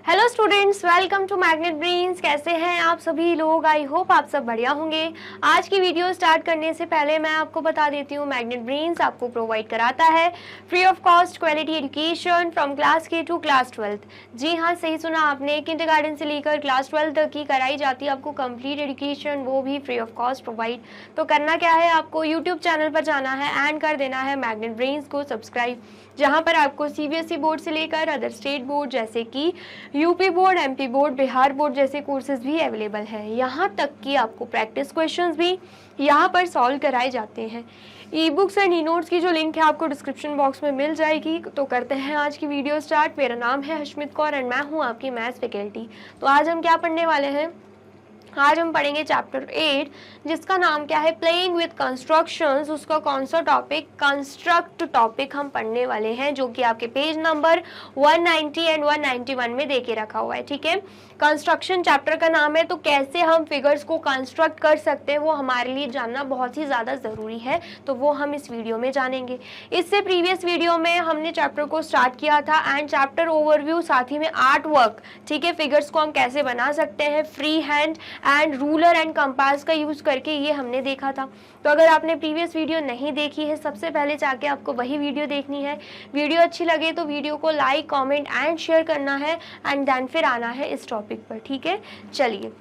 Hello students, welcome to magnet brains. कैसे हैं आप सभी लोग? आई होप आप सब बढ़िया होंगे। आज की वीडियो स्टार्ट करने से पहले मैं आपको बता देती हूँ, मैग्नेट ब्रेन्स आपको प्रोवाइड कराता है free of cost quality education from class के टू क्लास 12th। जी हाँ, सही सुना आपने, किंडरगार्टन से लेकर क्लास 12 तक की कराई जाती है आपको कंप्लीट एजुकेशन, वो भी फ्री ऑफ कॉस्ट प्रोवाइड। तो करना क्या है, आपको यूट्यूब चैनल पर जाना है एंड कर देना है मैग्नेट ब्रेन्स को सब्सक्राइब, जहाँ पर आपको सीबीएसई बोर्ड से लेकर अदर स्टेट बोर्ड जैसे कि UP board, MP board, Bihar board जैसे कोर्सेज भी अवेलेबल हैं। यहाँ तक कि आपको प्रैक्टिस क्वेश्चंस भी यहाँ पर सॉल्व कराए जाते हैं। E books and e notes की जो लिंक है आपको डिस्क्रिप्शन बॉक्स में मिल जाएगी। तो करते हैं आज की वीडियो स्टार्ट। मेरा नाम है हशमित कौर एंड मैं हूँ आपकी मैथ्स फैकल्टी। तो आज हम क्या पढ़ने वाले हैं? आज हम पढ़ेंगे चैप्टर 8, जिसका नाम क्या है, प्लेइंग विद कंस्ट्रक्शंस। उसका कौन सा टॉपिक? कंस्ट्रक्ट टॉपिक हम पढ़ने वाले हैं, जो कि आपके पेज नंबर 190 एंड 191 में देके रखा हुआ है। ठीक है, कंस्ट्रक्शन चैप्टर का नाम है। तो कैसे हम फिगर्स को कंस्ट्रक्ट कर सकते हैं वो हमारे लिए जानना बहुत ही ज़्यादा ज़रूरी है, तो वो हम इस वीडियो में जानेंगे। इससे प्रीवियस वीडियो में हमने चैप्टर को स्टार्ट किया था एंड चैप्टर ओवरव्यू, साथ ही में आर्ट वर्क। ठीक है, फिगर्स को हम कैसे बना सकते हैं free hand and ruler and compass का यूज करके, ये हमने देखा था। तो अगर आपने प्रीवियस वीडियो नहीं देखी है, सबसे पहले जाके आपको वही वीडियो देखनी है। वीडियो अच्छी लगे तो वीडियो को लाइक, कमेंट एंड शेयर करना है एंड देन फिर आना है इस टॉपिक पर। ठीक है, चलिए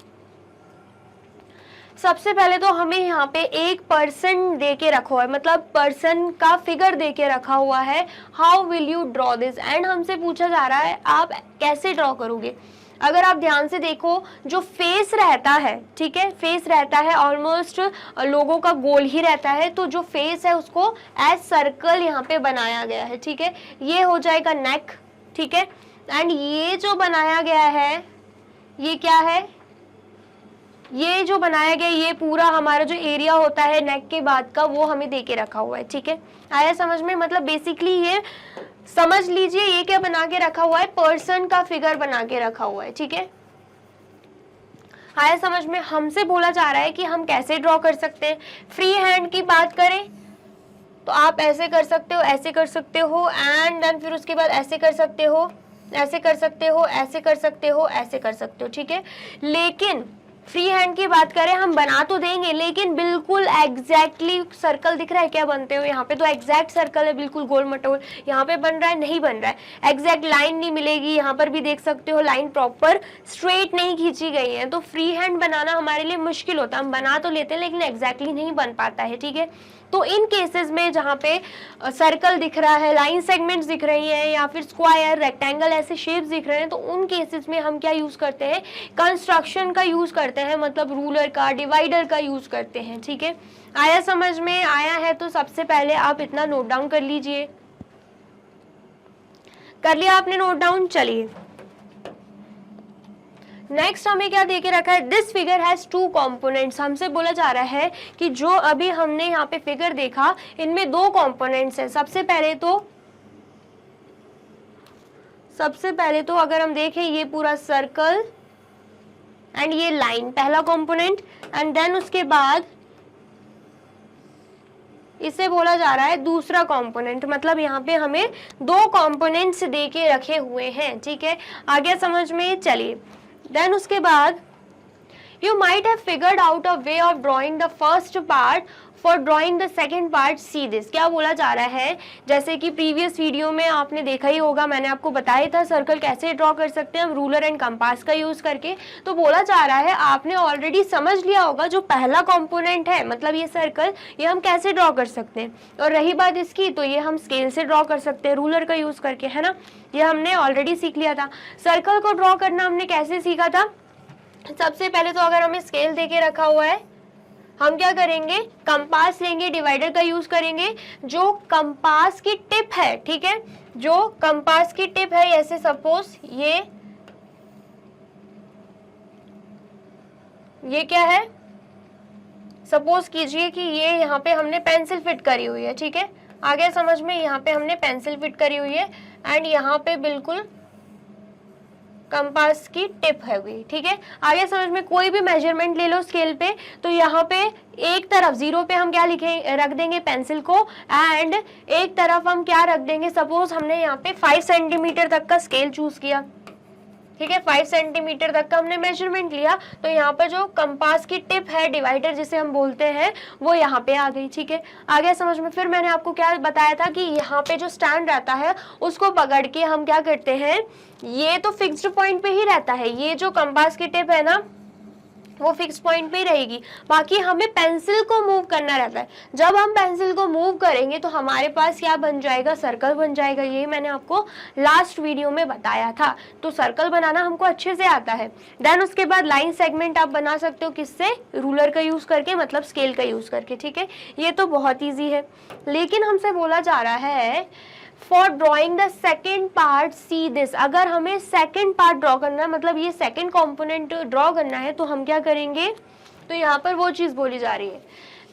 सबसे पहले तो हमें यहाँ पे एक पर्सन दे के रखा हुआ है, मतलब पर्सन का फिगर दे के रखा हुआ है। How will you draw this? And हमसे पूछा जा रहा है आप कैसे ड्रॉ करोगे। अगर आप ध्यान से देखो, जो फेस रहता है, ठीक है, फेस रहता है, ऑलमोस्ट लोगों का गोल ही रहता है, तो जो फेस है उसको एज सर्कल यहाँ पे बनाया गया है। ठीक है, ये हो जाएगा नेक। ठीक है, एंड ये जो बनाया गया है ये क्या है? ये जो बनाया गया, ये पूरा हमारा जो एरिया होता है नेक के बाद का, वो हमें दे के रखा हुआ है। ठीक है, आया समझ में? मतलब बेसिकली ये समझ लीजिए, ये क्या बना के रखा हुआ है? पर्सन का फिगर बना के रखा हुआ है। ठीक है, आया समझ में? हमसे बोला जा रहा है कि हम कैसे ड्रॉ कर सकते हैं। फ्री हैंड की बात करें तो आप ऐसे कर सकते हो, ऐसे कर सकते हो, एंड देन फिर उसके बाद ऐसे कर सकते हो, ऐसे कर सकते हो, ऐसे कर सकते हो, ऐसे कर सकते हो। ठीक है, लेकिन फ्री हैंड की बात करें, हम बना तो देंगे लेकिन बिल्कुल एग्जैक्टली सर्कल दिख रहा है क्या बनते हो? यहाँ पे तो एग्जैक्ट सर्कल है, बिल्कुल गोल मटोल। यहाँ पे बन रहा है, नहीं बन रहा है, एग्जैक्ट लाइन नहीं मिलेगी। यहाँ पर भी देख सकते हो लाइन प्रॉपर स्ट्रेट नहीं खींची गई है। तो फ्री हैंड बनाना हमारे लिए मुश्किल होता है। हम बना तो लेते हैं लेकिन एग्जैक्टली नहीं बन पाता है। ठीक है, तो इन केसेस में जहाँ पे सर्कल दिख रहा है, लाइन सेगमेंट्स दिख रही हैं, या फिर स्क्वायर, रेक्टेंगल ऐसे शेप्स दिख रहे हैं, तो उन केसेस में हम क्या यूज करते हैं? कंस्ट्रक्शन का यूज करते हैं, मतलब रूलर का, डिवाइडर का यूज करते हैं। ठीक है, आया समझ में? आया है तो सबसे पहले आप इतना नोट डाउन कर लीजिए। कर लिया आपने नोट डाउन? चलिए नेक्स्ट हमें क्या देके रखा है? This figure has 2 components. हमसे बोला जा रहा है कि जो अभी हमने यहाँ पे फिगर देखा, इनमें 2 कंपोनेंट्स हैं। सबसे पहले तो अगर हम देखें, ये पूरा सर्कल एंड ये लाइन, पहला कंपोनेंट, एंड देन उसके बाद इसे बोला जा रहा है दूसरा कंपोनेंट। मतलब यहाँ पे हमें 2 कंपोनेंट्स दे के रखे हुए हैं। ठीक है, आगे समझ में? चलिए देन उसके बाद you might have figured out a way of drawing the first part for drawing the second part. See this, क्या बोला जा रहा है? जैसे कि प्रीवियस वीडियो में आपने देखा ही होगा, मैंने आपको बताया था सर्कल कैसे ड्रॉ कर सकते हैं हम रूलर एंड कंपास का यूज करके। तो बोला जा रहा है, आपने ऑलरेडी समझ लिया होगा जो पहला कंपोनेंट है, मतलब ये सर्कल, ये हम कैसे ड्रॉ कर सकते हैं। और रही बात इसकी, तो ये हम स्केल से ड्रॉ कर सकते हैं रूलर का यूज करके, है ना? ये हमने ऑलरेडी सीख लिया था। सर्कल को ड्रॉ करना हमने कैसे सीखा था? सबसे पहले तो अगर हमें स्केल देके रखा हुआ है, हम क्या करेंगे? कंपास लेंगे, डिवाइडर का यूज करेंगे। जो कंपास की टिप है, ठीक है, जो कंपास की टिप है, ऐसे सपोज ये क्या है? सपोज कीजिए कि ये यहाँ पे हमने पेंसिल फिट करी हुई है। ठीक है, आगे समझ में? यहाँ पे हमने पेंसिल फिट करी हुई है एंड यहाँ पे बिल्कुल कंपास की टिप है हुई। ठीक है, आगे समझ में? कोई भी मेजरमेंट ले लो स्केल पे, तो यहाँ पे एक तरफ 0 पे हम क्या लिखे रख देंगे? पेंसिल को, एंड एक तरफ हम क्या रख देंगे? सपोज हमने यहाँ पे 5 सेंटीमीटर तक का स्केल चूज किया, ठीक है, 5 सेंटीमीटर तक का हमने मेजरमेंट लिया, तो यहाँ पर जो कंपास की टिप है, डिवाइडर जिसे हम बोलते हैं, वो यहाँ पे आ गई। ठीक है, आ गया समझ में। फिर मैंने आपको क्या बताया था कि यहाँ पे जो स्टैंड रहता है उसको पकड़ के हम क्या करते हैं, ये तो फिक्स्ड पॉइंट पे ही रहता है, ये जो कंपास की टिप है ना वो फिक्स पॉइंट पे ही रहेगी, बाकी हमें पेंसिल को मूव करना रहता है। जब हम पेंसिल को मूव करेंगे तो हमारे पास क्या बन जाएगा, सर्कल बन जाएगा। यही मैंने आपको लास्ट वीडियो में बताया था। तो सर्कल बनाना हमको अच्छे से आता है। देन उसके बाद लाइन सेगमेंट आप बना सकते हो, किससे, रूलर का यूज करके, मतलब स्केल का यूज करके। ठीक है, ये तो बहुत ईजी है। लेकिन हमसे बोला जा रहा है for drawing the second part see this, अगर हमें सेकेंड पार्ट ड्रॉ करना है, मतलब ये सेकेंड कॉम्पोनेंट ड्रॉ करना है, तो हम क्या करेंगे, तो यहाँ पर वो चीज बोली जा रही है,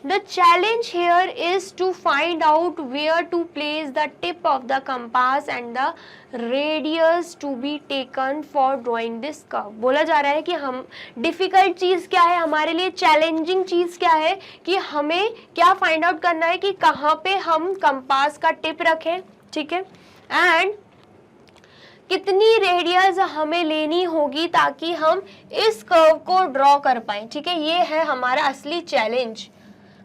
the challenge here is to find out where to place the tip of the compass and the radius to be taken for drawing this curve. बोला जा रहा है कि हम डिफिकल्ट चीज क्या है हमारे लिए, चैलेंजिंग चीज क्या है, कि हमें क्या फाइंड आउट करना है कि कहाँ पे हम कंपास का टिप रखें। ठीक है, एंड कितनी रेडियस हमें लेनी होगी ताकि हम इस कर्व को ड्रॉ कर पाए। ठीक है, ये है हमारा असली चैलेंज।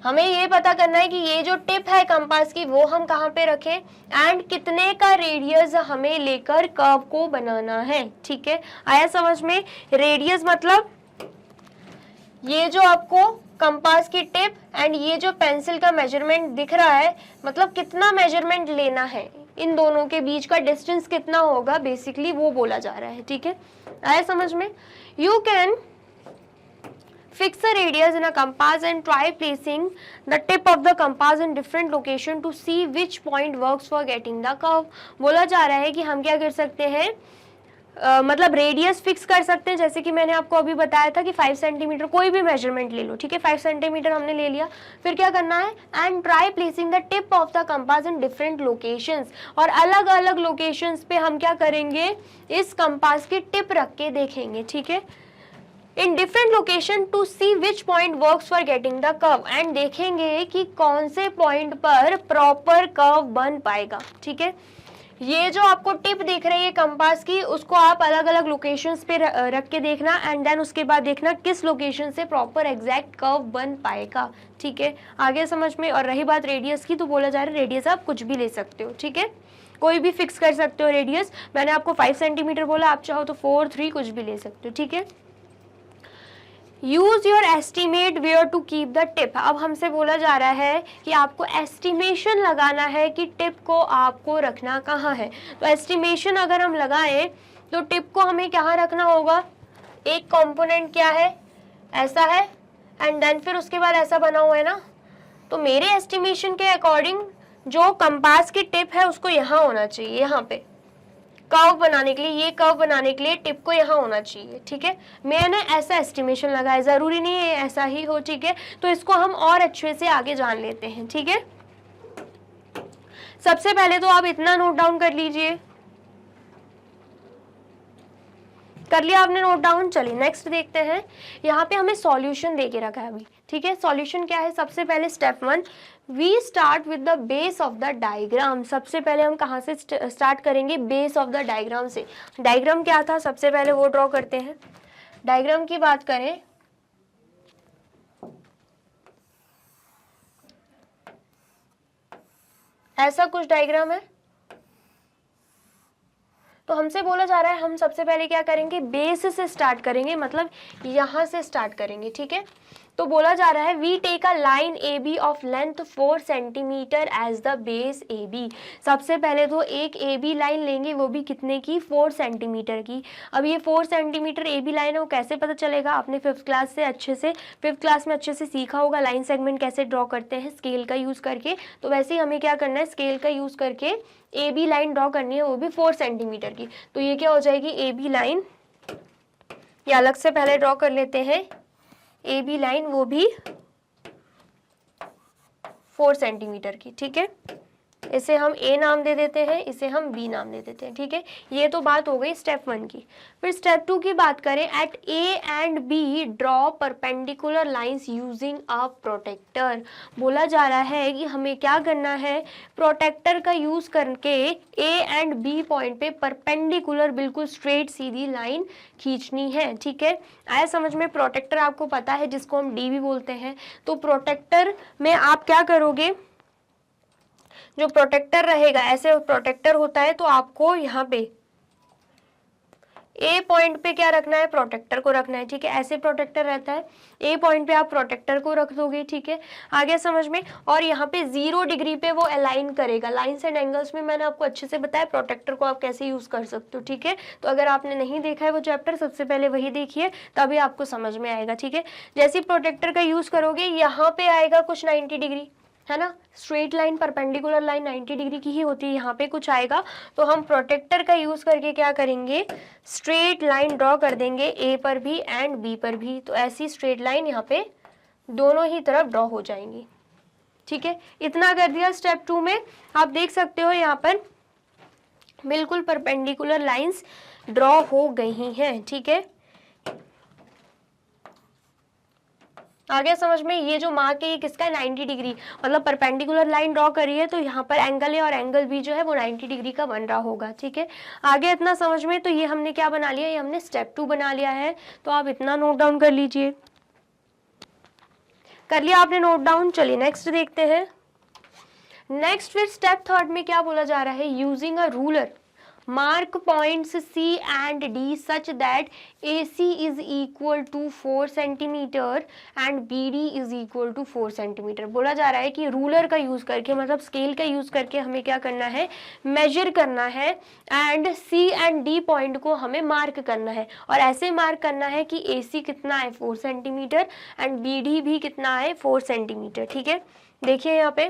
हमें ये पता करना है कि ये जो टिप है कंपास की वो हम कहाँ पे रखें एंड कितने का रेडियस हमें लेकर कर्व को बनाना है। ठीक है, आया समझ में। रेडियस मतलब ये जो आपको कंपास की टिप एंड ये जो पेंसिल का मेजरमेंट दिख रहा है, मतलब कितना मेजरमेंट लेना है, इन दोनों के बीच का डिस्टेंस कितना होगा, बेसिकली वो बोला जा रहा है। ठीक है, आया समझ में। You can fix a radius in a compass and try placing the tip of the compass in different location to see which point works for getting the curve। बोला जा रहा है कि हम क्या कर सकते हैं, मतलब रेडियस फिक्स कर सकते हैं। जैसे कि मैंने आपको अभी बताया था कि 5 सेंटीमीटर, कोई भी मेजरमेंट ले लो। ठीक है, 5 सेंटीमीटर हमने ले लिया, फिर क्या करना है, and try placing the tip of the compass in different locations, और अलग अलग लोकेशंस पे हम क्या करेंगे, इस कंपास की टिप रख के देखेंगे। ठीक है, in different location to see which point works for getting the curve, and देखेंगे कि कौन से पॉइंट पर प्रॉपर कर्व बन पाएगा। ठीक है, ये जो आपको टिप दिख रही है कंपास की, उसको आप अलग अलग लोकेशंस पे रख के देखना, एंड देन उसके बाद देखना किस लोकेशन से प्रॉपर एग्जैक्ट कर्व बन पाएगा। ठीक है, आगे समझ में। और रही बात रेडियस की, तो बोला जा रहा है रेडियस आप कुछ भी ले सकते हो। ठीक है, कोई भी फिक्स कर सकते हो रेडियस। मैंने आपको 5 सेंटीमीटर बोला, आप चाहो तो 4, 3 कुछ भी ले सकते हो। ठीक है, use your estimate where to keep the tip. अब हमसे बोला जा रहा है कि आपको एस्टिमेशन लगाना है कि टिप को आपको रखना कहाँ है। तो एस्टिमेशन अगर हम लगाएं तो टिप को हमें कहाँ रखना होगा, एक कंपोनेंट क्या है, ऐसा है, एंड देन फिर उसके बाद ऐसा बना हुआ है ना। तो मेरे एस्टिमेशन के अकॉर्डिंग जो कंपास की टिप है उसको यहाँ होना चाहिए, यहाँ पे कर्व बनाने के लिए, ये कर्व बनाने के लिए टिप को यहाँ होना चाहिए। ठीक है, मैंने ऐसा एस्टिमेशन लगाया, जरूरी नहीं है ऐसा ही हो। ठीक है, तो इसको हम और अच्छे से आगे जान लेते हैं। ठीक है, सबसे पहले तो आप इतना नोट डाउन कर लीजिए। कर लिया आपने नोट डाउन। चलिए नेक्स्ट देखते हैं। यहाँ पे हमें सॉल्यूशन दे के रखा है अभी। ठीक है, सॉल्यूशन क्या है, सबसे पहले step 1, we start with the base of the diagram. सबसे पहले हम कहाँ से स्टार्ट करेंगे, बेस ऑफ द डायग्राम से। डायग्राम क्या था, सबसे पहले वो ड्रॉ करते हैं। डायग्राम की बात करें ऐसा कुछ डायग्राम है, तो हमसे बोला जा रहा है हम सबसे पहले क्या करेंगे, बेस से स्टार्ट करेंगे, मतलब यहाँ से स्टार्ट करेंगे। ठीक है, तो बोला जा रहा है we take a line A B of length 4 centimetre as the base A B. सबसे पहले तो एक ए बी लाइन लेंगे, वो भी कितने की, 4 सेंटीमीटर की। अब ये 4 सेंटीमीटर ए बी लाइन है, वो कैसे पता चलेगा, आपने 5th क्लास में अच्छे से सीखा होगा लाइन सेगमेंट कैसे ड्रॉ करते हैं स्केल का यूज़ करके। तो वैसे ही हमें क्या करना है, स्केल का यूज़ करके ए बी लाइन ड्रॉ करनी है, वो भी 4 सेंटीमीटर की। तो ये क्या हो जाएगी, ए बी लाइन, ये अलग से पहले ड्रॉ कर लेते हैं, ए बी लाइन वो भी 4 सेंटीमीटर की। ठीक है, इसे हम ए नाम दे देते हैं, इसे हम बी नाम दे देते हैं, ठीक है। ये तो बात हो गई स्टेप 1 की। फिर स्टेप 2 की बात करें, at A and B draw perpendicular lines using a protractor. बोला जा रहा है कि हमें क्या करना है, प्रोटेक्टर का यूज करके ए एंड बी पॉइंट पे परपेंडिकुलर बिल्कुल स्ट्रेट सीधी लाइन खींचनी है, ठीक है। आया समझ में। प्रोटेक्टर आपको पता है जिसको हम डी भी बोलते हैं। तो प्रोटेक्टर में आप क्या करोगे, जो प्रोटेक्टर रहेगा, ऐसे प्रोटेक्टर होता है तो आपको यहाँ पे ए पॉइंट पे क्या रखना है, प्रोटेक्टर को रखना है, ठीक है। ऐसे प्रोटेक्टर रहता है, ए पॉइंट पे आप प्रोटेक्टर को रख दोगे, ठीक है। आगे समझ में। और यहाँ पे 0 डिग्री पे वो अलाइन करेगा। लाइंस एंड एंगल्स में मैंने आपको अच्छे से बताया प्रोटेक्टर को आप कैसे यूज कर सकते हो, ठीक है। तो अगर आपने नहीं देखा है वो चैप्टर, सबसे पहले वही देखिए, तभी आपको समझ में आएगा, ठीक है। जैसे प्रोटेक्टर का यूज करोगे, यहाँ पे आएगा कुछ 90 डिग्री, है ना। Straight line, perpendicular line 90 degree की ही होती है, यहाँ पे कुछ आएगा। तो हम प्रोटेक्टर का यूज करके क्या करेंगे, स्ट्रेट लाइन ड्रॉ कर देंगे ए पर भी एंड बी पर भी। तो ऐसी स्ट्रेट लाइन यहाँ पे दोनों ही तरफ ड्रॉ हो जाएंगी, ठीक है। इतना कर दिया स्टेप 2 में। आप देख सकते हो यहाँ पर बिल्कुल परपेंडिकुलर लाइंस ड्रॉ हो गई हैं, ठीक है। आगे समझ में। ये जो मार्क है ये किसका है, 90 डिग्री, मतलब परपेंडिकुलर लाइन ड्रॉ करी है तो यहाँ पर एंगल ए और एंगल बी जो है वो 90 डिग्री का बन रहा होगा, ठीक है। आगे इतना समझ में। तो ये हमने क्या बना लिया, ये हमने स्टेप 2 बना लिया है। तो आप इतना नोट डाउन कर लीजिए। कर लिया आपने नोट डाउन। चलिए नेक्स्ट देखते हैं। नेक्स्ट फिर स्टेप 3 में क्या बोला जा रहा है, using a ruler mark points C and D such that AC is equal to 4 centimeter and BD is equal to 4 centimeter। बोला जा रहा है कि रूलर का यूज करके, मतलब स्केल का यूज करके हमें क्या करना है, मेजर करना है and C and D point को हमें मार्क करना है। और ऐसे मार्क करना है कि AC कितना है 4 सेंटीमीटर एंड BD भी कितना है 4 सेंटीमीटर, ठीक है। देखिए यहाँ पे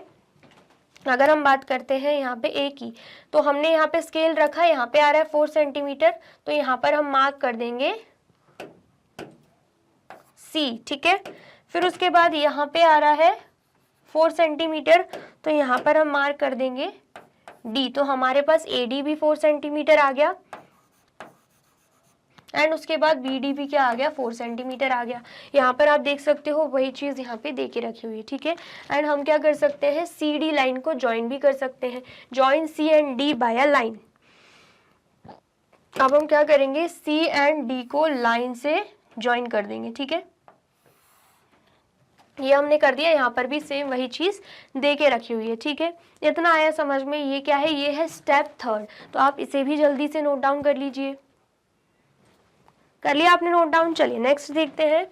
अगर हम बात करते हैं यहाँ पे ए की, तो हमने यहाँ पे स्केल रखा, यहाँ पे आ रहा है 4 सेंटीमीटर, तो यहाँ पर हम मार्क कर देंगे सी, ठीक है। फिर उसके बाद यहाँ पे आ रहा है 4 सेंटीमीटर, तो यहाँ पर हम मार्क कर देंगे डी। तो हमारे पास ए डी भी 4 सेंटीमीटर आ गया एंड उसके बाद बी डी भी क्या आ गया, 4 सेंटीमीटर आ गया। यहाँ पर आप देख सकते हो वही चीज यहाँ पे दे के रखी हुई है, ठीक है। एंड हम क्या कर सकते हैं, सी डी लाइन को ज्वाइन भी कर सकते हैं, join C and D by a line. अब हम क्या करेंगे, सी एंड डी को लाइन से ज्वाइन कर देंगे, ठीक है। ये हमने कर दिया। यहाँ पर भी सेम वही चीज दे के रखी हुई है, ठीक है। इतना आया समझ में। ये क्या है, ये है स्टेप 3। तो आप इसे भी जल्दी से नोट डाउन कर लीजिए। कर लिया आपने नोट डाउन। चलिए नेक्स्ट देखते हैं।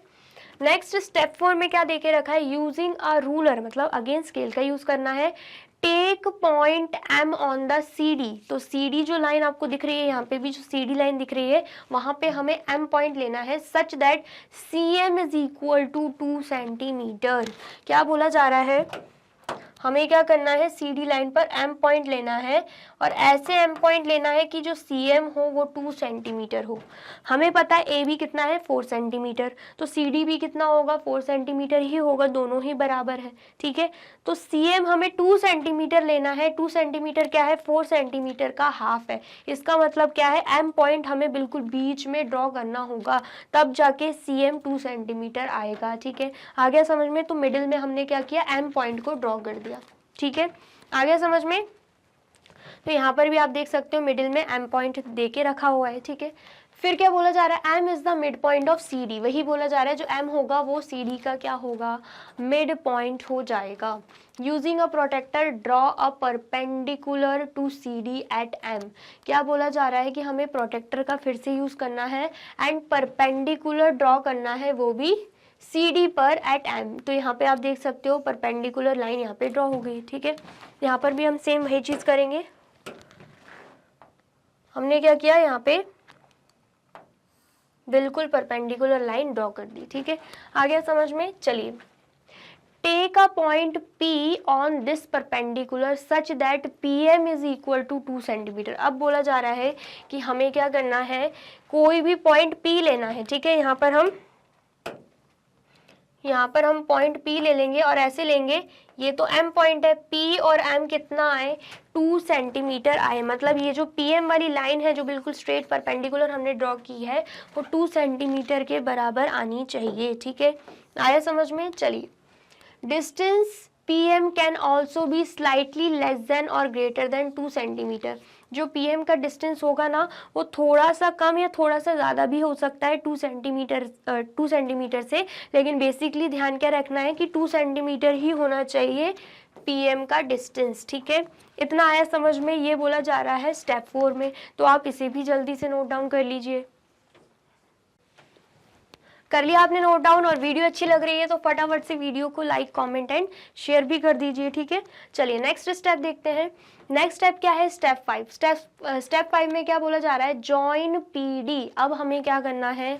नेक्स्ट स्टेप 4 में क्या देके रखा है, यूजिंग अ रूलर, मतलब अगेन स्केल का यूज करना है। Take point M on the C D. तो सी डी जो लाइन आपको दिख रही है, यहाँ पे भी जो सी डी लाइन दिख रही है, वहां पे हमें एम पॉइंट लेना है such that C M is equal to 2 centimetre. क्या बोला जा रहा है, हमें क्या करना है, सी डी लाइन पर एम पॉइंट लेना है और ऐसे एम पॉइंट लेना है कि जो सी एम हो वो 2 सेंटीमीटर हो। हमें पता है ए भी कितना है 4 सेंटीमीटर, तो सी डी भी कितना होगा 4 सेंटीमीटर ही होगा, दोनों ही बराबर है, ठीक है। तो सी एम हमें 2 सेंटीमीटर लेना है। 2 सेंटीमीटर क्या है, 4 सेंटीमीटर का हाफ है। इसका मतलब क्या है, एम पॉइंट हमें बिल्कुल बीच में ड्रॉ करना होगा, तब जाके सी एम 2 सेंटीमीटर आएगा, ठीक है। आ गया समझ में। तो मिडिल में हमने क्या किया, एम पॉइंट को ड्रॉ कर दिया, ठीक है। आ गया समझ में। तो यहाँ पर भी आप देख सकते हो मिडिल में एम पॉइंट दे के रखा हुआ है, ठीक है। फिर क्या बोला जा रहा है, M is the mid point of C D. वही बोला जा रहा है जो एम होगा वो सी डी का क्या होगा, मिड पॉइंट हो जाएगा। Using a protractor draw a perpendicular to C D at M. क्या बोला जा रहा है कि हमें प्रोटेक्टर का फिर से यूज करना है एंड परपेंडिकुलर ड्रॉ करना है, वो भी सी डी पर एट एम। तो यहाँ पे आप देख सकते हो परपेंडिकुलर लाइन यहाँ पे ड्रॉ हो गई, ठीक है। यहाँ पर भी हम सेम वही चीज करेंगे। हमने क्या किया, यहाँ पे बिल्कुल परपेंडिकुलर लाइन ड्रॉ कर दी, ठीक है। आ गया समझ में। चलिए, take a point P on this perpendicular such that PM is equal to 2 centimetre. अब बोला जा रहा है कि हमें क्या करना है, कोई भी पॉइंट P लेना है, ठीक है। यहाँ पर हम यहाँ पर हम पॉइंट P ले लेंगे और ऐसे लेंगे, ये तो M पॉइंट है, P और M कितना आए 2 सेंटीमीटर आए। मतलब ये जो PM वाली लाइन है जो बिल्कुल स्ट्रेट परपेंडिकुलर हमने ड्रॉ की है वो 2 सेंटीमीटर के बराबर आनी चाहिए। ठीक है, आया समझ में? चलिए, distance PM can also be slightly less than और ग्रेटर देन 2 सेंटीमीटर। जो PM का डिस्टेंस होगा ना वो थोड़ा सा कम या थोड़ा सा ज़्यादा भी हो सकता है 2 सेंटीमीटर से, लेकिन बेसिकली ध्यान क्या रखना है कि 2 सेंटीमीटर ही होना चाहिए PM का डिस्टेंस। ठीक है, इतना आया समझ में? ये बोला जा रहा है स्टेप 4 में, तो आप इसे भी जल्दी से नोट डाउन कर लीजिए। कर लिया आपने नोट डाउन? और वीडियो अच्छी लग रही है तो फटाफट से वीडियो को लाइक, कमेंट एंड शेयर भी कर दीजिए। ठीक है, चलिए नेक्स्ट स्टेप देखते हैं। नेक्स्ट स्टेप क्या है? स्टेप 5। स्टेप 5 में क्या बोला जा रहा है? Join PD। अब हमें क्या करना है,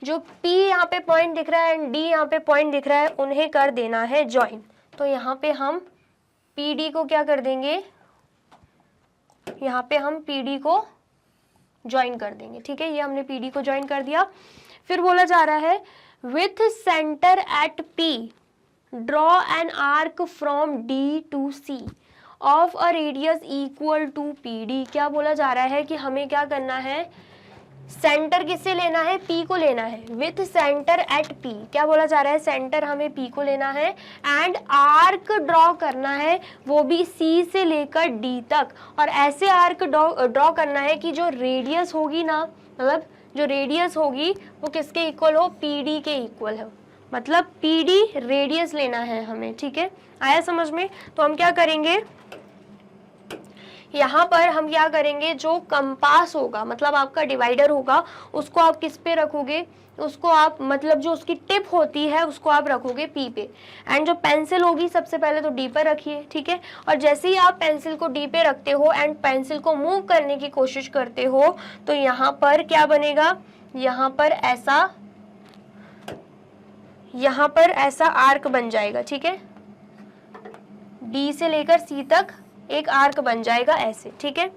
जो P यहाँ पे पॉइंट दिख रहा है एंड D यहाँ पे पॉइंट दिख रहा है उन्हें कर देना है जॉइन। तो यहाँ पे हम PD को क्या कर देंगे, यहाँ पे हम PD को ज्वाइन कर देंगे। ठीक है, ये हमने PD को ज्वाइन कर दिया। फिर बोला जा रहा है with centre at P draw an arc from D to C of a radius equal to PD। क्या बोला जा रहा है कि हमें क्या करना है, सेंटर किससे लेना है? P को लेना है। विथ सेंटर एट P, क्या बोला जा रहा है? सेंटर हमें P को लेना है एंड आर्क ड्रॉ करना है, वो भी C से लेकर D तक। और ऐसे आर्क ड्रॉ करना है कि जो रेडियस होगी ना, मतलब जो रेडियस होगी वो किसके इक्वल हो? PD के इक्वल हो। मतलब PD रेडियस लेना है हमें। ठीक है, आया समझ में? तो हम क्या करेंगे, यहाँ पर हम क्या करेंगे, जो कंपास होगा मतलब आपका डिवाइडर होगा उसको आप किस पे रखोगे, उसको आप मतलब जो उसकी टिप होती है उसको आप रखोगे P पे, एंड जो पेंसिल होगी सबसे पहले तो D पर रखिए। ठीक है, और जैसे ही आप पेंसिल को D पे रखते हो एंड पेंसिल को मूव करने की कोशिश करते हो तो यहाँ पर क्या बनेगा, यहाँ पर ऐसा आर्क बन जाएगा। ठीक है, D से लेकर C तक एक आर्क बन जाएगा ऐसे। ठीक है,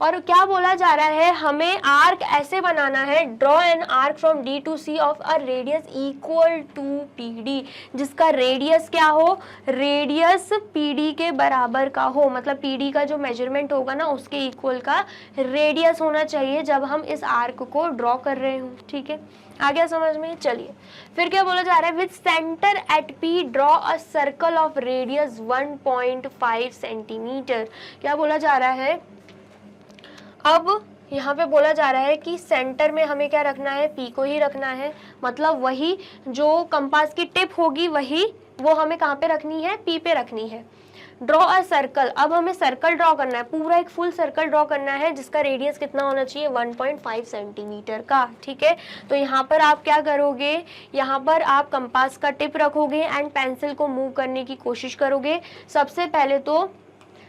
और क्या बोला जा रहा है, हमें आर्क ऐसे बनाना है, draw an arc from D to C of a radius equal to PD, जिसका रेडियस क्या हो, रेडियस PD के बराबर का हो। मतलब PD का जो मेजरमेंट होगा ना उसके इक्वल का रेडियस होना चाहिए जब हम इस आर्क को ड्रॉ कर रहे हो। ठीक है, आ गया समझ में? चलिए, फिर क्या बोला जा रहा है, with centre at P draw a circle of radius 1.5 centimetre. क्या बोला जा रहा है, अब यहाँ पे बोला जा रहा है कि सेंटर में हमें क्या रखना है, P को ही रखना है। मतलब वही जो कंपास की टिप होगी वही वो हमें कहाँ पे रखनी है, P पे रखनी है। ड्रॉ अ सर्कल, अब हमें सर्कल ड्रॉ करना है, पूरा एक फुल सर्कल ड्रॉ करना है जिसका रेडियस कितना होना चाहिए, 1.5 सेंटीमीटर का। ठीक है, तो यहाँ पर आप क्या करोगे, यहाँ पर आप कंपास का टिप रखोगे एंड पेंसिल को मूव करने की कोशिश करोगे। सबसे पहले तो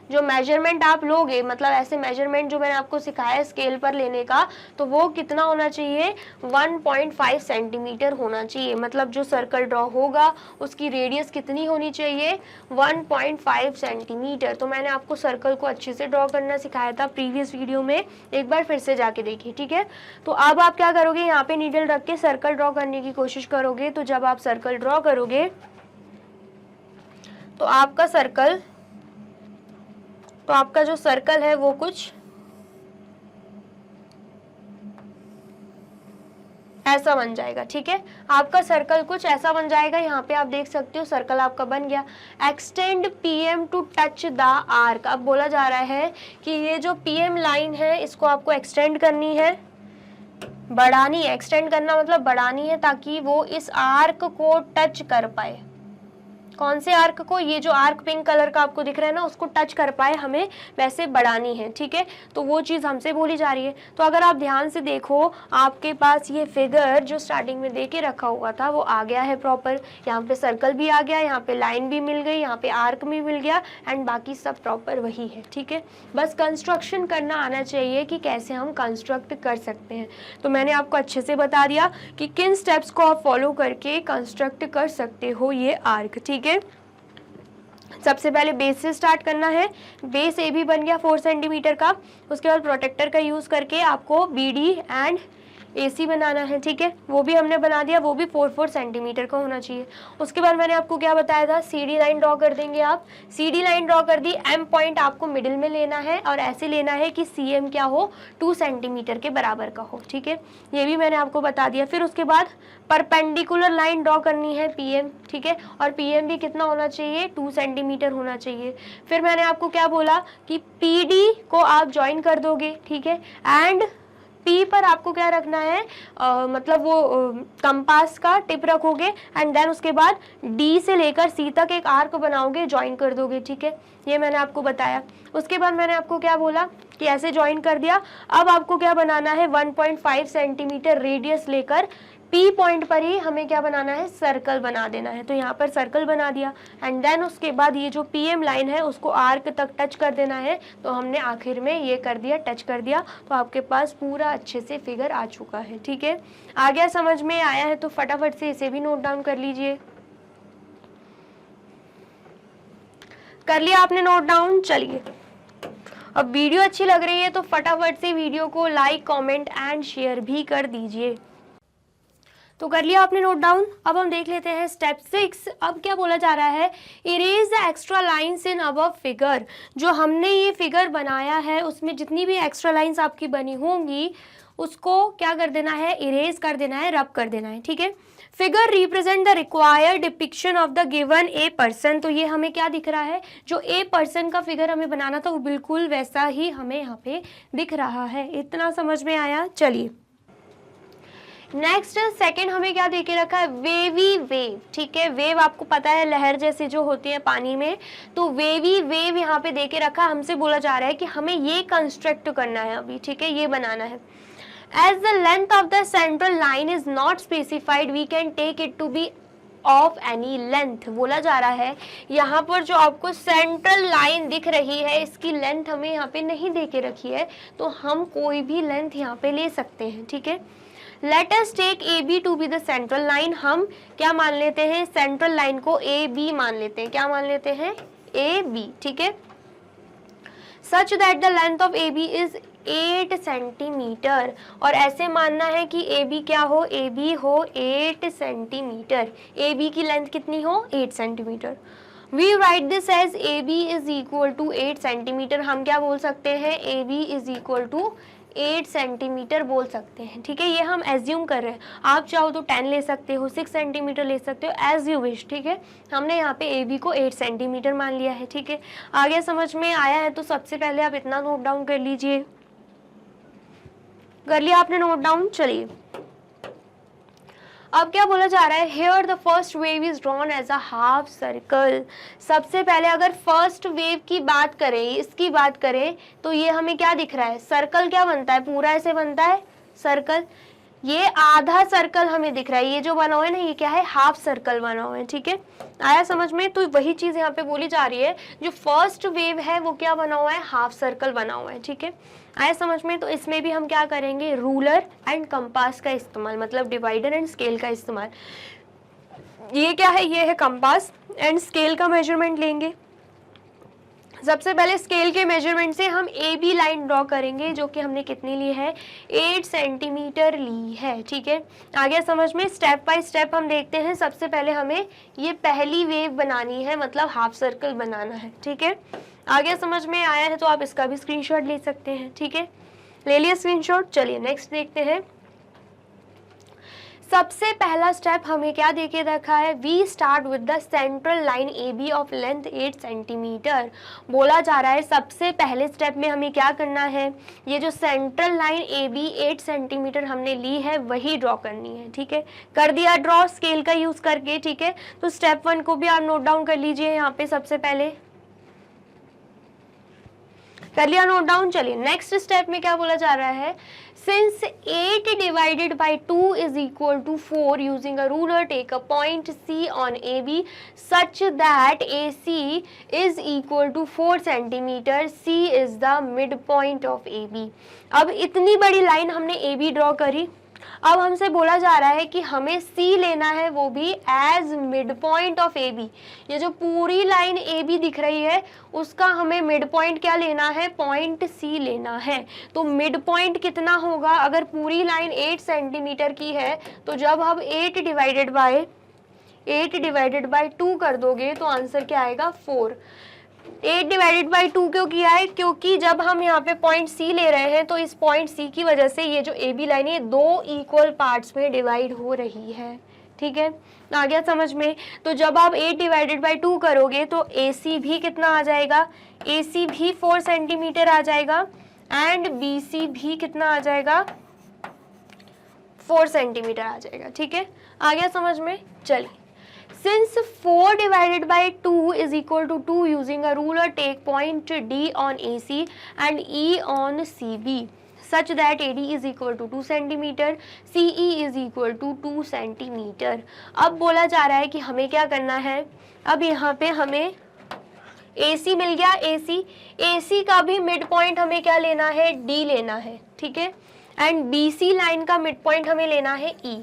जो मेजरमेंट आप लोगे, मतलब ऐसे मेजरमेंट जो मैंने आपको सिखाया स्केल पर लेने का, तो वो कितना होना चाहिए, 1.5 सेंटीमीटर होना चाहिए। मतलब जो सर्कल ड्रॉ होगा उसकी रेडियस कितनी होनी चाहिए, 1.5 सेंटीमीटर। तो मैंने आपको सर्कल को अच्छे से ड्रॉ करना सिखाया था प्रीवियस वीडियो में, एक बार फिर से जाके देखिए। ठीक है, तो अब आप क्या करोगे, यहाँ पे नीडल रख के सर्कल ड्रॉ करने की कोशिश करोगे। तो जब आप सर्कल ड्रॉ करोगे तो आपका जो सर्कल है वो कुछ ऐसा बन जाएगा। ठीक है, आपका सर्कल कुछ ऐसा बन जाएगा। यहाँ पे आप देख सकते हो सर्कल आपका बन गया। Extend PM to touch the arc. अब बोला जा रहा है कि ये जो PM लाइन है इसको आपको एक्सटेंड करनी है, बढ़ानी है। एक्सटेंड करना मतलब बढ़ानी है ताकि वो इस आर्क को टच कर पाए। कौन से आर्क को, ये जो आर्क पिंक कलर का आपको दिख रहा है ना उसको टच कर पाए, हमें वैसे बढ़ानी है। ठीक है, तो वो चीज़ हमसे बोली जा रही है। तो अगर आप ध्यान से देखो आपके पास ये फिगर जो स्टार्टिंग में दे के रखा हुआ था वो आ गया है प्रॉपर। यहाँ पे सर्कल भी आ गया, यहाँ पे लाइन भी मिल गई, यहाँ पे आर्क भी मिल गया एंड बाकी सब प्रॉपर वही है। ठीक है, बस कंस्ट्रक्शन करना आना चाहिए कि कैसे हम कंस्ट्रक्ट कर सकते हैं। तो मैंने आपको अच्छे से बता दिया कि किन स्टेप्स को आप फॉलो करके कंस्ट्रक्ट कर सकते हो ये आर्क। ठीक है, सबसे पहले बेस से स्टार्ट करना है। बेस AB बन गया 4 सेंटीमीटर का। उसके बाद प्रोटेक्टर का यूज करके आपको BD एंड AC बनाना है, ठीक है, वो भी हमने बना दिया, वो भी 4 सेंटीमीटर का होना चाहिए। उसके बाद मैंने आपको क्या बताया था, CD लाइन ड्रॉ कर देंगे आप। CD लाइन ड्रॉ कर दी, M पॉइंट आपको मिडिल में लेना है और ऐसे लेना है कि CM क्या हो, 2 सेंटीमीटर के बराबर का हो, ठीक है, ये भी मैंने आपको बता दिया। फिर उसके बाद परपेंडिकुलर लाइन ड्रॉ करनी है PM, ठीक है, और PM भी कितना होना चाहिए, 2 सेंटीमीटर होना चाहिए। फिर मैंने आपको क्या बोला कि PD को आप ज्वाइन कर दोगे, ठीक है, एंड P पर आपको क्या रखना है, मतलब वो कंपास का टिप रखोगे एंड देन उसके बाद D से लेकर C तक एक आर्क बनाओगे, ज्वाइन कर दोगे, ठीक है, ये मैंने आपको बताया। उसके बाद मैंने आपको क्या बोला कि ऐसे ज्वाइन कर दिया। अब आपको क्या बनाना है, 1.5 सेंटीमीटर रेडियस लेकर P पॉइंट पर ही हमें क्या बनाना है, सर्कल बना देना है। तो यहाँ पर सर्कल बना दिया एंड देन उसके बाद ये जो PM लाइन है उसको आर्क तक टच कर देना है। तो हमने आखिर में ये कर दिया, टच कर दिया, तो आपके पास पूरा अच्छे से फिगर आ चुका है, ठीक है। आ गया, समझ में आया है तो फटाफट से इसे भी नोट डाउन कर लीजिए। कर लिया आपने नोट डाउन? चलिए, अब वीडियो अच्छी लग रही है तो फटाफट से वीडियो को लाइक, कमेंट एंड शेयर भी कर दीजिए। तो कर लिया आपने नोट डाउन। अब हम देख लेते हैं स्टेप 6। अब क्या बोला जा रहा है, erase the extra lines in above figure. जो हमने ये फिगर बनाया है उसमें जितनी भी एक्स्ट्रा लाइंस आपकी बनी होंगी उसको क्या कर देना है, इरेज कर देना है, रब कर देना है, ठीक है। Figure represent the required depiction of the given a person. तो ये हमें क्या दिख रहा है, जो ए पर्सन का फिगर हमें बनाना था वो बिल्कुल वैसा ही हमें यहाँ पे दिख रहा है। इतना समझ में आया? चलिए नेक्स्ट सेकंड हमें क्या देके रखा है, वेवी वेव, ठीक है। वेव आपको पता है लहर जैसी जो होती है पानी में, तो वेवी वेव यहाँ पे देके रखा। हमसे बोला जा रहा है कि हमें ये कंस्ट्रक्ट करना है अभी, ठीक है, ये बनाना है। As the length of the central line is not specified we can take it to be of any length. बोला जा रहा है यहाँ पर जो आपको सेंट्रल लाइन दिख रही है इसकी लेंथ हमें यहाँ पे नहीं दे के रखी है, तो हम कोई भी लेंथ यहाँ पे ले सकते हैं, ठीक है। Let us take AB to be the central line। हम क्या मान लेते हैं, सेंट्रल लाइन को AB मान लेते हैं। क्या मान लेते हैं, AB, ठीक है। Such that the length of AB is 8 centimetre, और ऐसे मानना है कि AB क्या हो, AB हो 8 सेंटीमीटर। AB की लेंथ कितनी हो, 8 centimetre. We write this as AB is equal to 8 centimetre. हम क्या बोल सकते हैं, AB is equal to 8 centimetre बोल सकते हैं, ठीक है। ये हम एज्यूम कर रहे हैं, आप चाहो तो 10 ले सकते हो, 6 सेंटीमीटर ले सकते हो, एज यू विश, ठीक है। हमने यहाँ पे AB को 8 सेंटीमीटर मान लिया है, ठीक है। आगे समझ में आया है तो सबसे पहले आप इतना नोट डाउन कर लीजिए। कर लिया आपने नोट डाउन? चलिए अब क्या बोला जा रहा है, here the first wave is drawn as a half circle. सबसे पहले अगर फर्स्ट वेव की बात करें, इसकी बात करें, तो ये हमें क्या दिख रहा है, सर्कल क्या बनता है, पूरा ऐसे बनता है सर्कल। ये आधा सर्कल हमें दिख रहा है, ये जो बना हुआ है ना ये क्या है, हाफ सर्कल बना हुआ है, ठीक है। आया समझ में? तो वही चीज यहाँ पे बोली जा रही है, जो फर्स्ट वेव है वो क्या बना हुआ है, हाफ सर्कल बना हुआ है, ठीक है। आया समझ में? तो इसमें भी हम क्या करेंगे, रूलर एंड कंपास का इस्तेमाल, मतलब डिवाइडर एंड स्केल का इस्तेमाल। ये क्या है, ये है कंपास एंड स्केल का मेजरमेंट लेंगे। सबसे पहले स्केल के मेजरमेंट से हम AB लाइन ड्रॉ करेंगे, जो कि हमने कितनी ली है, 8 सेंटीमीटर ली है, ठीक है। आगे समझ में? स्टेप बाय स्टेप हम देखते हैं। सबसे पहले हमें ये पहली वेव बनानी है, मतलब हाफ सर्कल बनाना है, ठीक है। आगे समझ में आया है तो आप इसका भी स्क्रीनशॉट ले सकते हैं, ठीक है। ले लिया स्क्रीनशॉट? चलिए नेक्स्ट देखते हैं। सबसे पहला स्टेप हमें क्या देके रखा है, we start with the central line AB of length 8 centimetre. बोला जा रहा है सबसे पहले स्टेप में हमें क्या करना है, ये जो सेंट्रल लाइन AB 8 सेंटीमीटर हमने ली है वही ड्रॉ करनी है, ठीक है। कर दिया ड्रॉ स्केल का यूज करके, ठीक है। तो स्टेप 1 को भी आप नोट डाउन कर लीजिए यहाँ पे। सबसे पहले कर लिया नोट डाउन? चलिए नेक्स्ट स्टेप में क्या बोला जा रहा है, since 8 divided by 2 is equal to 4, using a ruler take a point C on AB such that AC is equal to 4 centimeter. C is the midpoint of AB। अब इतनी बड़ी लाइन हमने AB ड्रॉ करी, अब हमसे बोला जा रहा है कि हमें सी लेना है, वो भी as mid point of A B. ये जो पूरी लाइन ए बी दिख रही है उसका हमें मिड पॉइंट क्या लेना है, पॉइंट सी लेना है। तो मिड पॉइंट कितना होगा, अगर पूरी लाइन 8 सेंटीमीटर की है तो जब हम 8 डिवाइडेड बाय 2 कर दोगे तो आंसर क्या आएगा 4। 8 डिवाइडेड बाई 2 क्यों किया है, क्योंकि जब हम यहाँ पे पॉइंट सी ले रहे हैं तो इस पॉइंट सी की वजह से ये जो ए बी लाइन है 2 इक्वल पार्ट्स में डिवाइड हो रही है। ठीक है, आ गया समझ में। तो जब आप 8 डिवाइडेड बाई 2 करोगे तो ए सी भी कितना आ जाएगा, ए सी भी 4 सेंटीमीटर आ जाएगा एंड बी सी भी कितना आ जाएगा, 4 सेंटीमीटर आ जाएगा। ठीक है, आ गया समझ में। चलिए, since 4 divided by 2 is equal to 2, using a ruler take point D on AC and E on CB such that AD is equal to 2 centimeter, CE is equal to 2 centimeter। अब बोला जा रहा है कि हमें क्या करना है, अब यहाँ पे हमें AC मिल गया, AC का भी मिड पॉइंट हमें क्या लेना है, D लेना है। ठीक है, एंड BC लाइन का मिड पॉइंट हमें लेना है E।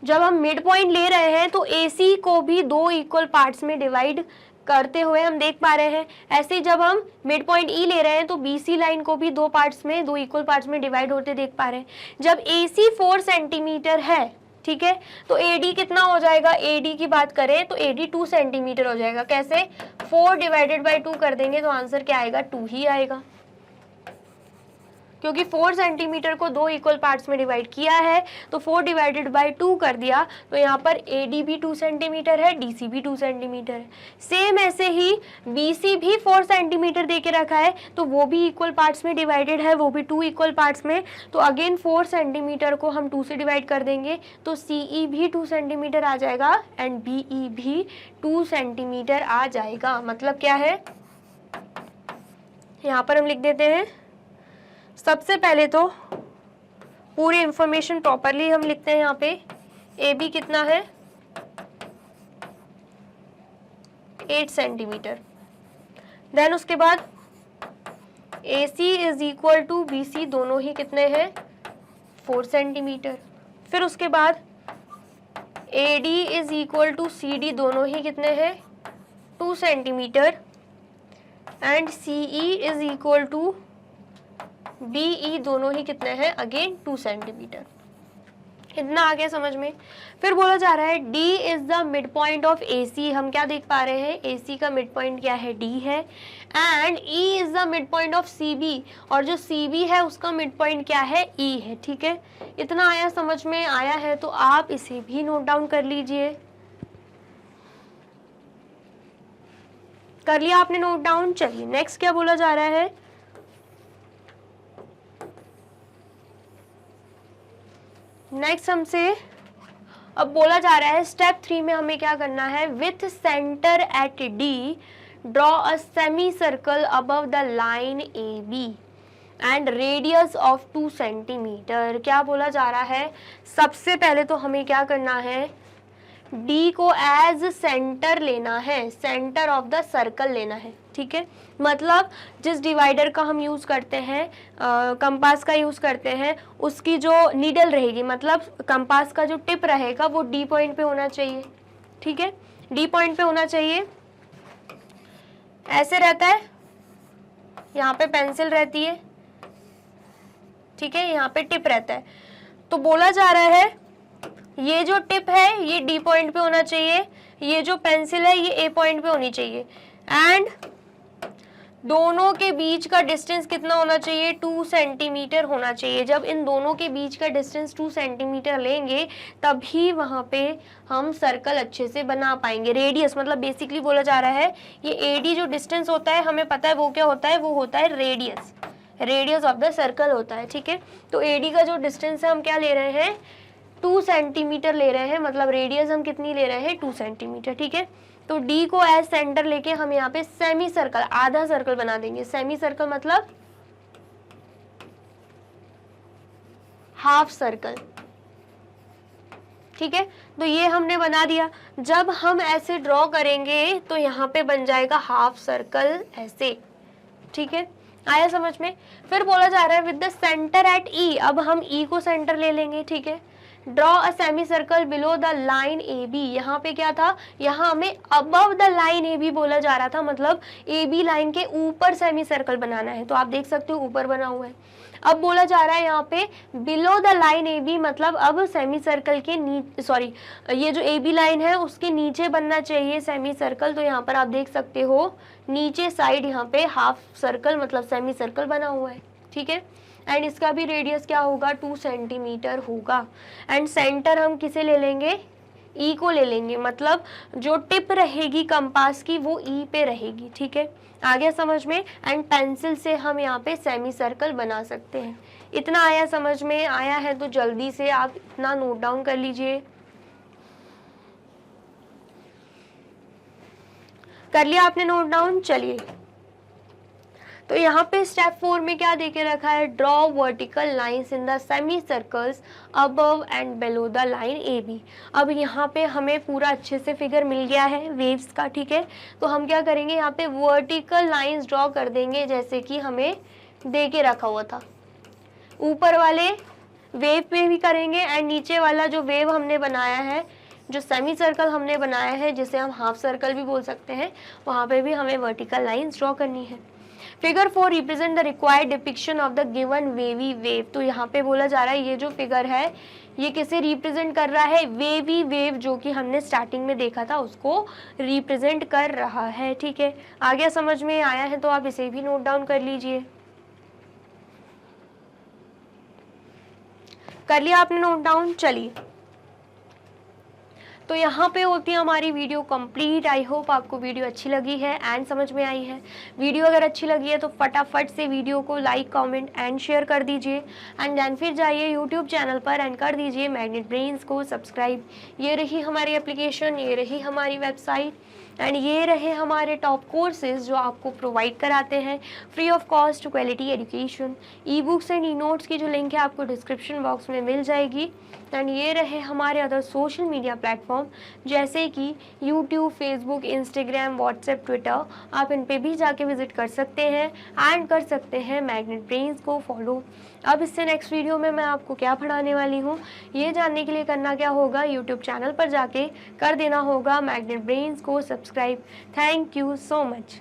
जब हम मिड पॉइंट ले रहे हैं तो AC को भी 2 इक्वल पार्ट्स में डिवाइड करते हुए हम देख पा रहे हैं। ऐसे जब हम मिड पॉइंट E ले रहे हैं तो BC लाइन को भी 2 पार्ट्स में, 2 इक्वल पार्ट्स में डिवाइड होते देख पा रहे हैं। जब AC 4 सेंटीमीटर है, ठीक है, तो AD कितना हो जाएगा, AD की बात करें तो AD 2 सेंटीमीटर हो जाएगा। कैसे, 4 डिवाइडेड बाई 2 कर देंगे तो आंसर क्या आएगा, 2 ही आएगा, क्योंकि 4 सेंटीमीटर को 2 इक्वल पार्ट्स में डिवाइड किया है तो 4 डिवाइडेड बाई 2 कर दिया तो यहाँ पर AD भी 2 सेंटीमीटर है, DC भी 2 सेंटीमीटर है। सेम ऐसे ही BC भी 4 सेंटीमीटर दे के रखा है तो वो भी इक्वल पार्ट्स में डिवाइडेड है, वो भी 2 इक्वल पार्ट्स में। तो अगेन 4 सेंटीमीटर को हम 2 से डिवाइड कर देंगे तो CE भी 2 सेंटीमीटर आ जाएगा एंड BE भी 2 सेंटीमीटर आ जाएगा। मतलब क्या है, यहाँ पर हम लिख देते हैं, सबसे पहले तो पूरी इंफॉर्मेशन प्रॉपरली हम लिखते हैं। यहाँ पे AB कितना है, 8 सेंटीमीटर। देन उसके बाद AC is equal to BC, दोनों ही कितने हैं, 4 सेंटीमीटर। फिर उसके बाद AD is equal to CD, दोनों ही कितने हैं, 2 centimetre and CE is equal to BE, दोनों ही कितने हैं, अगेन 2 सेंटीमीटर। इतना आ गया समझ में। फिर बोला जा रहा है D is the mid point of AC। हम क्या देख पा रहे हैं, AC का मिड पॉइंट क्या है, D है and E is the mid point of CB, और जो CB है उसका मिड पॉइंट क्या है, E है। ठीक है, इतना आया समझ में। आया है तो आप इसे भी नोट डाउन कर लीजिए। कर लिया आपने नोट डाउन। चलिए नेक्स्ट क्या बोला जा रहा है, नेक्स्ट हमसे अब बोला जा रहा है स्टेप 3 में हमें क्या करना है, with centre eight D draw a semi circle above the line AB and radius of 2 centimetre. क्या बोला जा रहा है, सबसे पहले तो हमें क्या करना है, D को एज सेंटर लेना है, सेंटर ऑफ द सर्कल लेना है। ठीक है, मतलब जिस डिवाइडर का हम यूज़ करते हैं, कंपास का यूज़ करते हैं, उसकी जो नीडल रहेगी, मतलब कंपास का जो टिप रहेगा वो D पॉइंट पे होना चाहिए। ठीक है, D पॉइंट पे होना चाहिए। ऐसे रहता है, यहाँ पे पेंसिल रहती है, ठीक है, यहाँ पे टिप रहता है। तो बोला जा रहा है ये जो टिप है ये D पॉइंट पे होना चाहिए, ये जो पेंसिल है ये A पॉइंट पे होनी चाहिए एंड दोनों के बीच का डिस्टेंस कितना होना चाहिए, 2 सेंटीमीटर होना चाहिए। जब इन दोनों के बीच का डिस्टेंस 2 सेंटीमीटर लेंगे तभी वहाँ पे हम सर्कल अच्छे से बना पाएंगे। रेडियस मतलब बेसिकली बोला जा रहा है ये AD जो डिस्टेंस होता है हमें पता है वो क्या होता है, वो होता है radius, radius of the circle होता है। ठीक है, तो AD का जो डिस्टेंस है हम क्या ले रहे हैं, 2 सेंटीमीटर ले रहे हैं, मतलब रेडियस हम कितनी ले रहे हैं, 2 सेंटीमीटर। ठीक है, तो D को एज सेंटर लेके हम यहाँ पे सेमी सर्कल, आधा सर्कल बना देंगे। सेमी सर्कल मतलब हाफ सर्कल। ठीक है, तो ये हमने बना दिया। जब हम ऐसे ड्रॉ करेंगे तो यहाँ पे बन जाएगा हाफ सर्कल ऐसे। ठीक है, आया समझ में। फिर बोला जा रहा है with the centre at E, अब हम ई को सेंटर ले लेंगे, ठीक है। Draw a semi circle below the line A B, यहाँ पे क्या था, यहाँ हमें above the line A B बोला जा रहा था, मतलब ए बी लाइन के ऊपर सेमी सर्कल बनाना है, तो आप देख सकते हो ऊपर बना हुआ है। अब बोला जा रहा है यहाँ पे below the line A B, मतलब अब सेमी सर्कल के नीचे, सॉरी ये जो ए बी लाइन है उसके नीचे बनना चाहिए सेमी सर्कल, तो यहाँ पर आप देख सकते हो नीचे साइड यहाँ पे हाफ सर्कल मतलब सेमी सर्कल बना हुआ है, ठीक है। एंड इसका भी रेडियस क्या होगा, 2 सेंटीमीटर होगा। एंड सेंटर हम किसे ले लेंगे, ई को ले लेंगे, मतलब जो टिप रहेगी कंपास की वो ई पे रहेगी, ठीक है। आ गया समझ में। एंड पेंसिल से हम यहाँ पे सेमी सर्कल बना सकते हैं। इतना आया समझ में, आया है तो जल्दी से आप इतना नोट डाउन कर लीजिए। कर लिया आपने नोट डाउन, चलिए। तो यहाँ पे स्टेप 4 में क्या देके रखा है, draw vertical lines in the semi circles above and below the line A B. अब यहाँ पे हमें पूरा अच्छे से फिगर मिल गया है वेव्स का, ठीक है। तो हम क्या करेंगे, यहाँ पे वर्टिकल लाइंस ड्रॉ कर देंगे जैसे कि हमें दे के रखा हुआ था। ऊपर वाले वेव पे भी करेंगे एंड नीचे वाला जो वेव हमने बनाया है, जो सेमी सर्कल हमने बनाया है जिसे हम हाफ सर्कल भी बोल सकते हैं, वहाँ पे भी हमें वर्टिकल लाइंस ड्रॉ करनी है। Figure 4 represent the required depiction of the given wavy wave. तो यहाँ पे बोला जा रहा है ये जो फिगर है ये किसे रिप्रेजेंट कर रहा है, वेवी वेव जो कि हमने स्टार्टिंग में देखा था उसको रिप्रेजेंट कर रहा है, ठीक है। आ गया समझ में, आया है तो आप इसे भी नोट डाउन कर लीजिए। कर लिया आपने नोट डाउन, चलिए। तो यहाँ पे होती है हमारी वीडियो कंप्लीट। आई होप आपको वीडियो अच्छी लगी है एंड समझ में आई है। वीडियो अगर अच्छी लगी है तो फटाफट से वीडियो को लाइक, कमेंट एंड शेयर कर दीजिए। एंड देन फिर जाइए यूट्यूब चैनल पर एंड कर दीजिए मैग्नेट ब्रेन्स को सब्सक्राइब। ये रही हमारी एप्लीकेशन, ये रही हमारी वेबसाइट एंड ये रहे हमारे टॉप कोर्सेज जो आपको प्रोवाइड कराते हैं free of cost quality education. E books and e notes की जो लिंक है आपको डिस्क्रिप्शन बॉक्स में मिल जाएगी। एंड ये रहे हमारे अदर सोशल मीडिया प्लेटफॉर्म जैसे कि YouTube, Facebook, Instagram, WhatsApp, Twitter. आप इन पे भी जाके विजिट कर सकते हैं एंड कर सकते हैं मैग्नेट ब्रेन्स को फॉलो। अब इससे नेक्स्ट वीडियो में मैं आपको क्या पढ़ाने वाली हूँ ये जानने के लिए करना क्या होगा, यूट्यूब चैनल पर जाके कर देना होगा मैग्नेट ब्रेन्स को subscribe. Thank you so much.